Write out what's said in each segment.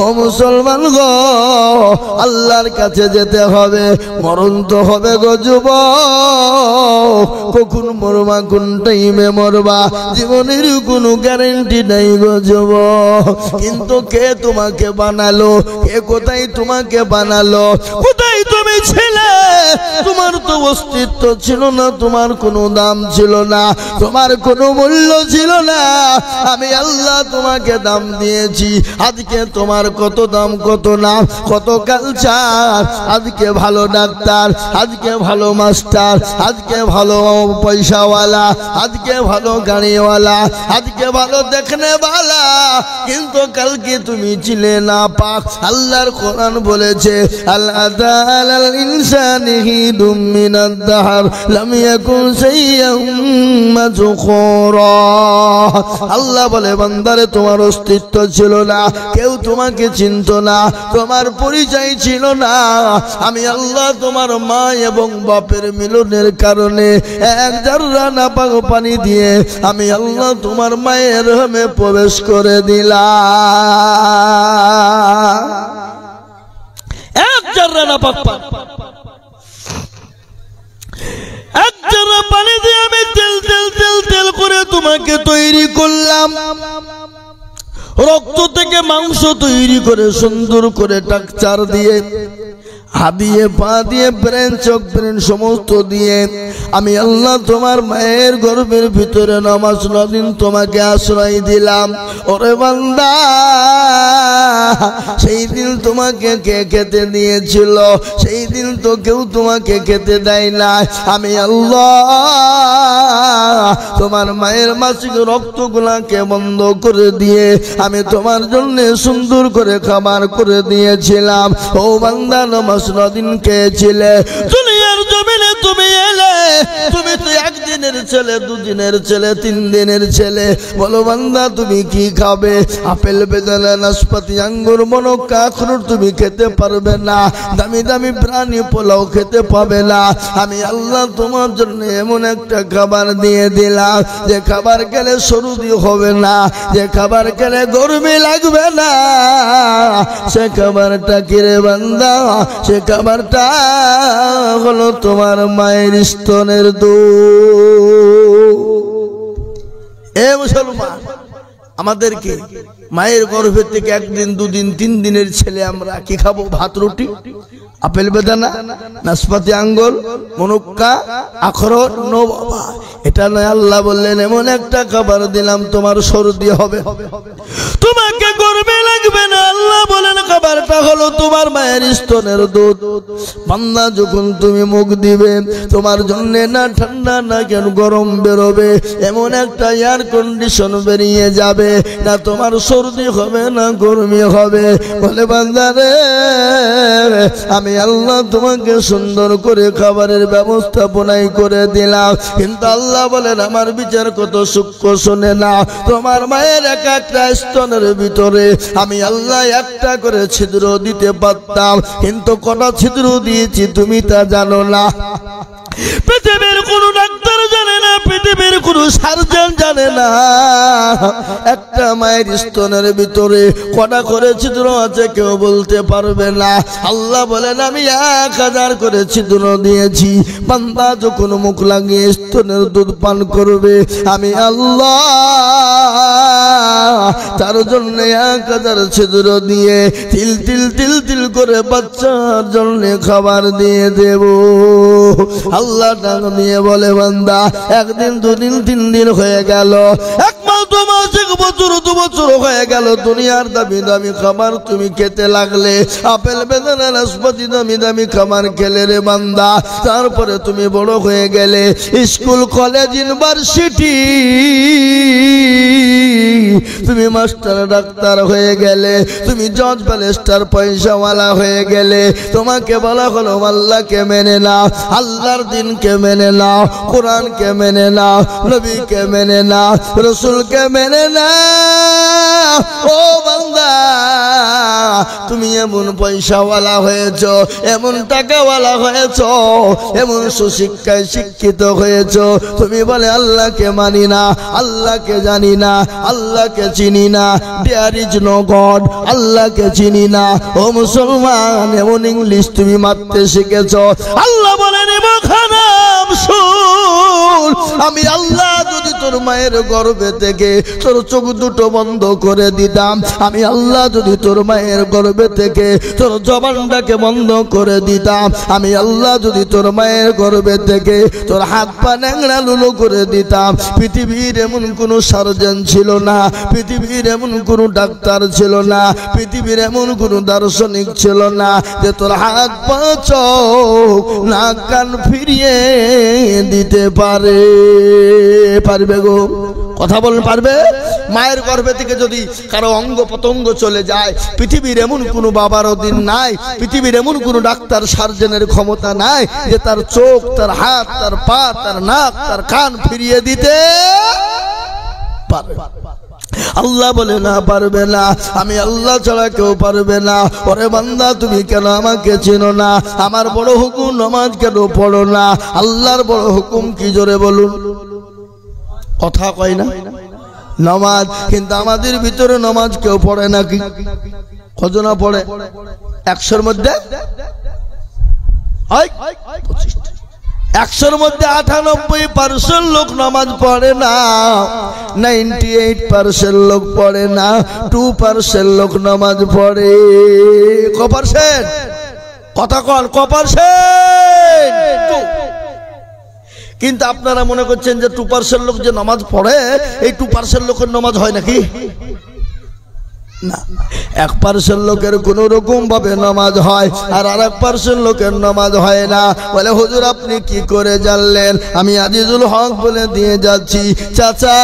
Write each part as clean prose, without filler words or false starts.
ও মুসলমান গো, আল্লাহর কাছে যেতে হবে, মরণ তো হবে গো যুবক। কখন মরবা, কোন টাইমে মরবা, জীবনের কোনো গ্যারান্টি নাই গো যুবক। কিন্তু কে তোমাকে বানালো, কে কোথায় তোমাকে বানালো, কোথায় তুমি ছিলে? তোমার তো অস্তিত্ব ছিল না, তোমার কোনো দাম ছিল না, তোমার কোনো মূল্য ছিল না। আমি আল্লাহ তোমাকে দাম দিয়েছি। আজকে তোমার কত দাম, কত নাম, কত কালচার। আজকে ভালো ডাক্তার, আজকে ভালো মাস্টার, আজকে ভালো পয়সাওয়ালা, আজকে ভালো গাড়িওয়ালা, আজকে ভালো দেখনেওয়ালা, কিন্তু কালকে তুমি ছিলে না পাক। আল্লাহর কোরআন বলেছে, আল্লাহ তাআলাল ইনসানি হিদুম মিনাদ দাহর লাম ইয়াকুন শাইয়্যাম মাযকুরা। আল্লাহ বলে, বান্দারে তোমার অস্তিত্ব ছিল না, কেউ তোমাকে চিনত না, তোমার পরিচয় ছিল না। আমি আল্লাহ তোমার মা এবং বাপের মিলনের কারণে এক জাররা নাপাক পানি দিয়ে আমি আল্লাহ তোমার মায়ের রহমে প্রবেশ করে দিলাম। এক জাররা নাপাক পানি, এক জাররা পানি দিয়ে আমি তেল তেল তেল তেল করে তোমাকে তৈরি করলাম। রক্ত থেকে মাংস তৈরি করে সুন্দর করে টাকচার দিয়ে, হাত দিয়ে, পা দিয়ে, ব্রেন, চোখ, ব্রেন সমস্ত দিয়ে আমি আল্লাহ তোমার মায়ের গর্ভের ভিতরে নামাজ নদিন তোমাকে আশ্রয় দিলাম। ওরে বান্দা, সেই দিন তোমাকে কে খেতে দিয়েছিল? সেই দিন তো কেউ তোমাকে খেতে দেয় না। আমি আল্লাহ তোমার মায়ের মাসিক রক্তগুলাকে বন্ধ করে দিয়ে আমি তোমার জন্য সুন্দর করে খাবার করে দিয়েছিলাম। ও বান্দা, নামাজ নদিন খেয়েছিলে, দুনিয়ার জমিনে তুমি এলে, তুমি তো একদিনের ছেলে, দুদিনের ছেলে, 3 দিনের ছেলে। বলো বান্দা, তুমি কি খাবে? আপেল, বেদানা, নাশপাতি, আঙ্গুর, মনক্কা, আখরোট তুমি খেতে পারবে না। দামি দামি প্রাণী পোলাও খেতে পাবে না। আমি আল্লাহ তোমার জন্য এমন একটা খাবার দিয়ে দিলাম, যে খাবার খেলে সর্দি হবে না, যে খাবার খেলে গরমি লাগবে না। সে খাবারটা কি রে বান্দা? সে খাবারটা হলো তোমার মায়ের স্তনের দুধ। এ মুসলমান, আমাদেরকে মায়ের গর্ভের থেকে 1 দিন, 2 দিন, 3 দিনের ছেলে আমরা কি খাবো? ভাত, রুটি, আপেল, বেদানা, নাশপাতি, আঙ্গুর, মনক্কা, আখরোট। নো বাবা, এটা নয়। আল্লাহ বললেন, এমন একটা খাবার দিলাম তোমার সর্দি হবে, তোমাকে গর্বে লাগবে না। আল্লাহ বলেন, খাবারটা হলো তোমার মায়ের স্তনের দুধ। বান্দা, যখন তুমি মুখ দিবে, তোমার জন্য না ঠান্ডা না কেন গরম বেরোবে, এমন একটা এয়ার কন্ডিশন বেরিয়ে যাবে, না তোমার সর্দি হবে না গরমি হবে। বলে, বান্দা রে, আমি আল্লাহ তোমাকে সুন্দর করে খাবারের ব্যবস্থাপনাই করে দিলাম। কিন্তু আল্লাহ বলেন, আমার বিচার কত সূক্ষ্ম শোনে না। তোমার মায়ের এক একটা স্তনের ভিতরে আমি আল্লাহ একটা করে ছিদ্র দিতে পারতাম, কিন্তু কটা ছিদ্র দিয়েছি তুমি তা জানো না। পৃথিবীর কোন ডাক্তার জানে না, পৃথিবীর কোন সার্জন জানে না একটা মায়ের স্তনের ভিতরে কটা করে ছিদ্র আছে, কেউ বলতে পারবে না। আল্লাহ বলেন, আমি 1000 করে ছিদ্র দিয়েছি। বান্দা যখন মুখ লাগিয়ে স্তনের দুধ পান করবে, আমি আল্লাহ তার জন্য 1000 ছিদ্র দিয়ে তিল তিল তিল তিল করে বাচ্চার জন্য খাবার দিয়ে দেব। আল্লাহ ডাক দিয়ে বলে, বান্দা, 1 দিন, 2 দিন, 3 দিন হয়ে গেল, 1 মাস, 2 মাস, 1 বছর, 2 বছর হয়ে গেল, দুনিয়ার দামি দামি খাবার তুমি খেতে লাগলে, আপেল, বেদানা, নাশপাতি, দামি দামি খাবার খেলে রে বান্দা। তারপরে তুমি বড় হয়ে গেলে, স্কুল, কলেজ, ইউনিভার্সিটি, তুমি মাস্টার, ডাক্তার হয়ে গেলে, তুমি জজ, ব্যারিস্টার, পয়সাওয়ালা হয়ে গেলে, তোমাকে বলা হলো আল্লাহকে মেনে নাও, আল্লাহর দিনকে মেনে নাও, কোরআনকে মেনে নাও, নবীকে মেনে নাও, রসুলকে মেনে নাও। ও বান্দা, তুমি এমন পয়সাওয়ালা হয়েছ, এমন টাকাওয়ালা হয়েছ, এমন সুশিক্ষায় শিক্ষিত হয়েছ, তুমি বলে আল্লাহকে মানি না, আল্লাহকে জানি না, আল্লাহকে চিনি না, দেয়ার ইজ নো গড, আল্লাহকে চিনি না। ও মুসলমান, এমন ইংলিশ তুমি মারতে শিখেছ। আল্লাহ বলেন খারাপ শুন, আমি আল্লাহ যদি তোর মায়ের গর্ভে থেকে তোর চোখ দুটো বন্ধ করে দিতাম, আমি আল্লাহ যদি তোর মায়ের গর্ভে থেকে তোর জবানটাকে বন্ধ করে দিতাম, আমি আল্লাহ যদি তোর মায়ের গর্ভে থেকে তোর হাত পা ন্যাংরা লুলো করে দিতাম, পৃথিবীর এমন কোনো সার্জন ছিল না, পৃথিবীর এমন কোনো ডাক্তার ছিল না, পৃথিবীর এমন কোনো দার্শনিক ছিল না যে তোর হাত পা চোখ নাক কান ফিরিয়ে দিতে পারবে গো? কথা বলেন, পারবে? মায়ের গর্ভে থেকে যদি কারো অঙ্গ পতঙ্গ চলে যায়, পৃথিবীর এমন কোনো বাবার অধীন নাই, পৃথিবীর এমন কোনো ডাক্তার সার্জনের ক্ষমতা নাই যে তার চোখ, তার হাত, তার পা, তার নাক, তার কান ফিরিয়ে দিতে পারবে। আল্লাহ বলে না, পারবে না, আমি আল্লাহ ছাড়া কেউ পারবে না। ওরে বান্দা, তুমি কেন আমাকে চেনো না? আমার বড় হুকুম নামাজ কেন পড়ো না? আল্লাহর বড় হুকুম কি, জোরে বলুন। কথা কয় না নামাজ, কিন্তু আমাদের ভিতরে নামাজ কেউ পড়ে নাকি? কজনা পড়ে? 100-র মধ্যে 100-র মধ্যে 98% লোক নামাজ পড়ে না, 98% লোক পড়ে না, 2% লোক নামাজ পড়ে। ক%? কথা কন, ক%? কিন্তু আপনারা মনে করছেন যে 2% লোক যে নামাজ পড়ে, এই 2% লোকের নামাজ হয় নাকি? না, 1% লোকের কোন রকম ভাবে নামাজ হয়, আর 1% লোকের নামাজ হয় না। বলে হুজুর আপনি কি করে জানলেন? আমি আজিজুল হক বলে দিয়ে যাচ্ছি। চাচা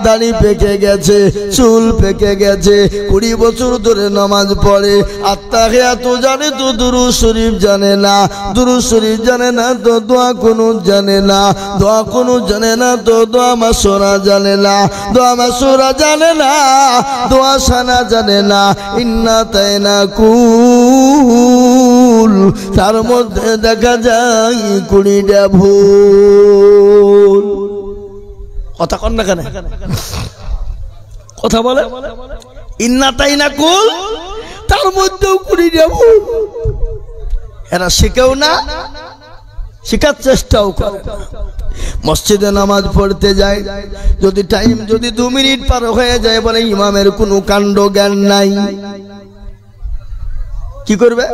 দাড়ি পেকে গেছে, চুল পেকে গেছে, 20 বছর ধরে নামাজ পড়ে, আত্তাহিয়াতু জানে তো দুরূদ শরীফ জানে না, দুরূদ শরীফ জানে না তো দোয়া কুনুত জানে না, দোয়া কুনুত জানে না তো দোয়া মাসুরা জানে না, দোয়া মাসুরা জানে না, দোয়া সানা জানে না, ইন্না তাইনা কুল, তার মধ্যে দেখা যায় 20টা ভুল। কথা কন না কেন? কথা বলে, ইন্না তাইনা কুল, তার মধ্যেও 20টা ভুল। এরা শিখেও না, শিখার চেষ্টাও করে না। মসজিদে নামাজ পড়তে যায়, যদি টাইম যদি 2 মিনিট পার হয়ে যায়, বলে ইমামের কোনো কাণ্ড জ্ঞান নাই। কি করবে?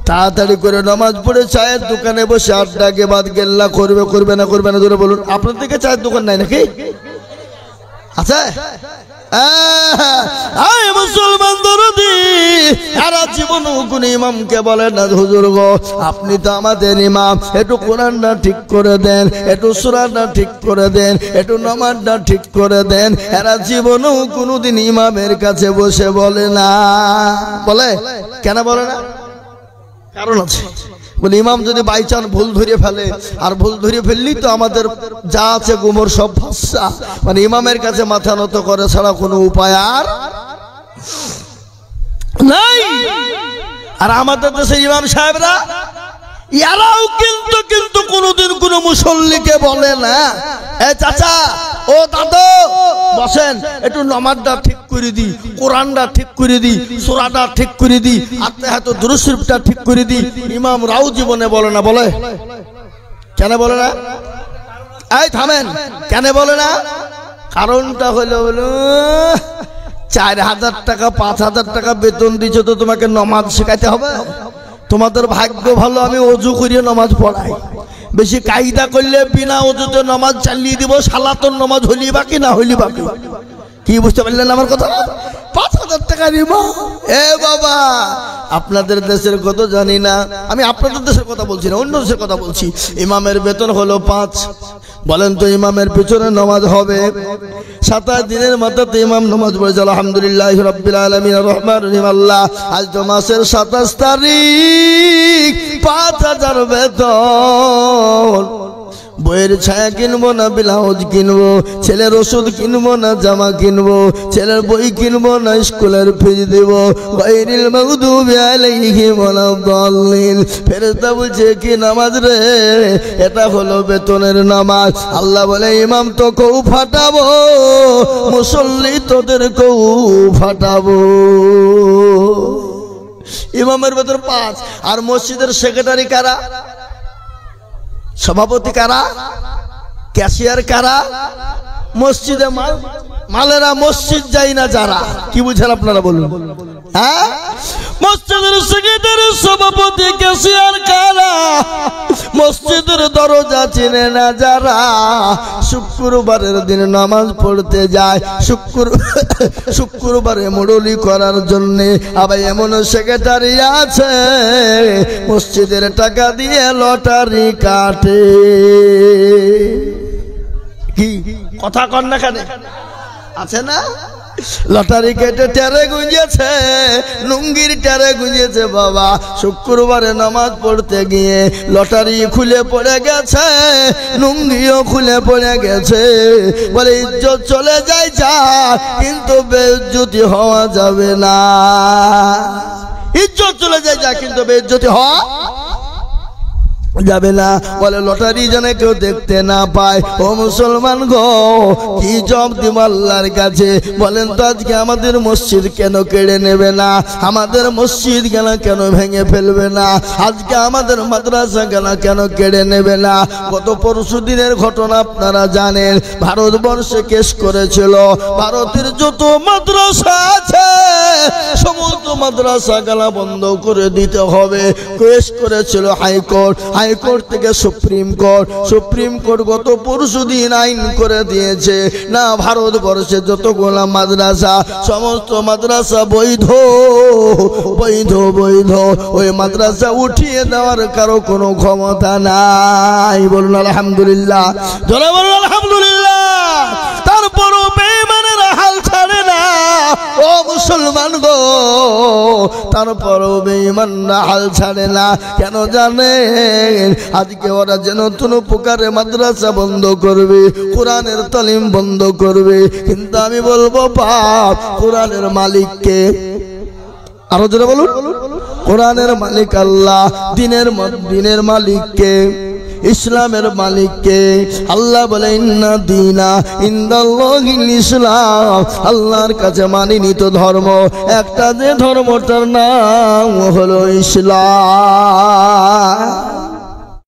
তাড়াতাড়ি করে নামাজ পড়ে চায়ের দোকানে বসে আড্ডাকে বাদ গেল্লা করবে। করবে না, করবে না, ধরে বলুন। আপনার দিকে চায়ের দোকান নাই নাকি? আছে? মুসলমান দরদি, এরা জীবন কোন ইমামকে বলে না, হুজুর গো আপনি তো আমাদের ইমাম, একটু কোরআনটা ঠিক করে দেন, একটু সূরাটা ঠিক করে দেন, একটু নামাজটা ঠিক করে দেন। এরা জীবনও কোনোদিন ইমামের কাছে বসে বলে না। বলে কেন বলে না? কারণ আছে। বলে ইমাম যদি বাই চান ভুল ধরে ফেলে, আর ভুল ধরে ফেললেই তো আমাদের যা আছে গুমর সব ভাষা, মানে ইমামের কাছে মাথা নত করে ছাড়া কোনো উপায় আর নাই। আর আমাদের দেশের ইমাম সাহেবরা এরাও কিন্তু কোনোদিন কোনো মুসল্লিকে বলে না, এ চাচা, ও দাদু বসেন, একটু নামাজটা ঠিক করে দি, কোরআনটা ঠিক করে দি, সূরাটা ঠিক করে দি, আত্মাহাত দুরূদ শরীফটা ঠিক করে দি। ইমাম রাও জীবনে বলে না। বলে কেন বলে না? এই থামেন, কেন বলে না? কারণটা হলো 4000 টাকা 5000 টাকা বেতন দিচ্ছে, তো তোমাকে নামাজ শেখাইতে হবে? তোমাদের ভাগ্য ভালো আমি ওযু করিয়ে নামাজ পড়াই। বেশি কায়দা করলে বিনা ওযুতে নামাজ চালিয়ে দিব, সালাতুন নামাজ হইলি বাকি না হইলি বাকি। কি বুঝতে পারলেন আমার কথা? 5000 টাকা নিবা। এ বাবা, আপনাদের দেশের কত জানি না, আমি আপনাদের দেশের কথা বলছি না, অন্য দেশের কথা বলছি। ইমামের বেতন হলো 5। বলেন তো ইমামের পিছনে নামাজ হবে 27 দিনের মাথাতে ইমাম নামাজ পড়েছে আলহামদুলিল্লাহ রাব্বিল আলামিন আর রহমানির রহিম। আল্লাহ, আজ তো মাসের 27 তারিখ, 5000 বেতন বইয়ের ছায়া কিনবো না ব্লাউজ কিনবো, ছেলের ওষুধ কিনবো না জামা কিনবো, ছেলের বই কিনবো না স্কুলের ফিজ দেব। গায়রিল মাগদুবি আলাইহিম ওয়ালাদ-দাল্লিন। ফেরেশতা বলছে কি নামাজ রে? এটা হলো বেতনের নামাজ। আল্লাহ বলে ইমাম তো কেউ ফাটাবো, মুসল্লি তোদেরকেও ফাটাবো। ইমামের বেতন 5, আর মসজিদের সেক্রেটারি কারা? সভাপতি কারা? ক্যাশিয়ার কারা? মসজিদে মালেরা মসজিদ যায় না যারা। কি বুঝেন আপনারা বলুন? হ্যাঁ, মসজিদের সেক্রেটারি সভাপতি ক্যাশিয়ার কারা? মসজিদের দরজা চিনে না যারা। শুক্রবারের দিন নামাজ পড়তে যায়, শুক্রবারে মুরলি করার জন্য। আবার এমন সেক্রেটারি আছে মসজিদের টাকা দিয়ে লটারি কাটে। কি কথা কন না কেন? আছে না? লটারি কেটে টেরে গুঁজেছে, লুঙ্গির টেরে গুঁজেছে বাবা। শুক্রবারে নামাজ পড়তে গিয়ে লটারি খুলে পড়ে গেছে, লুঙ্গিও খুলে পড়ে গেছে। বলে ইজ্জত চলে যায় যা, কিন্তু বেইজ্জতি হওয়া যাবে না। ইজ্জত চলে যায় যা, কিন্তু বেইজ্জতি হওয়া যাবে না। বলে লটারি যেন কেউ দেখতে না পায়। ও মুসলমান গো, কি জবাব দিব আল্লাহর কাছে? বলেন তো আজকে আমাদের মসজিদ কেন কেড়ে নেবে না? আমাদের মসজিদ কেন ভেঙে ফেলবে না? আজকে আমাদের মাদ্রাসা কেন কেড়ে নেবে না? গত পরশু দিনের ঘটনা আপনারা জানেন। ভারতবর্ষে কেস করেছিল, ভারতের যত মাদ্রাসা আছে সমস্ত মাদ্রাসা বন্ধ করে দিতে হবে। কেস করেছিল হাইকোর্ট, হাইকোর্ট থেকে সুপ্রিম কোর্ট, সুপ্রিম কোর্ট গত পরশু দিন আইন করে দিয়েছে না, ভারতবর্ষে যতগুলো মাদ্রাসা সমস্ত মাদ্রাসা বৈধ বৈধ বৈধ। ওই মাদ্রাসা উঠিয়ে দেওয়ার কারো কোনো ক্ষমতা নাই। বলুন আলহামদুলিল্লাহ, জোরে বলুন আলহামদুলিল্লাহ। তারপরও বেঈমানের হাল ছাড়ে না। ও মুসলমান গো, তারপরও বেঈমানরা হাল ছাড়ে না। কেন জানেন? আজকে ওরা যেন নতুন প্রকারে মাদ্রাসা বন্ধ করবে, কোরআনের তালিম বন্ধ করবে। কিন্তু আমি বলবো বাপ, কোরআনের মালিককে আরো জোরে বলুন। কোরআনের মালিক আল্লাহ, দিনের মালিককে, ইসলামের মালিককে। আল্লাহ বলে ইন্না দীনা ইনদাল্লাহিল ইসলাম। আল্লাহর কাছে মানিত ধর্ম একটা, যে ধর্মটার নাম হলো ইসলাম।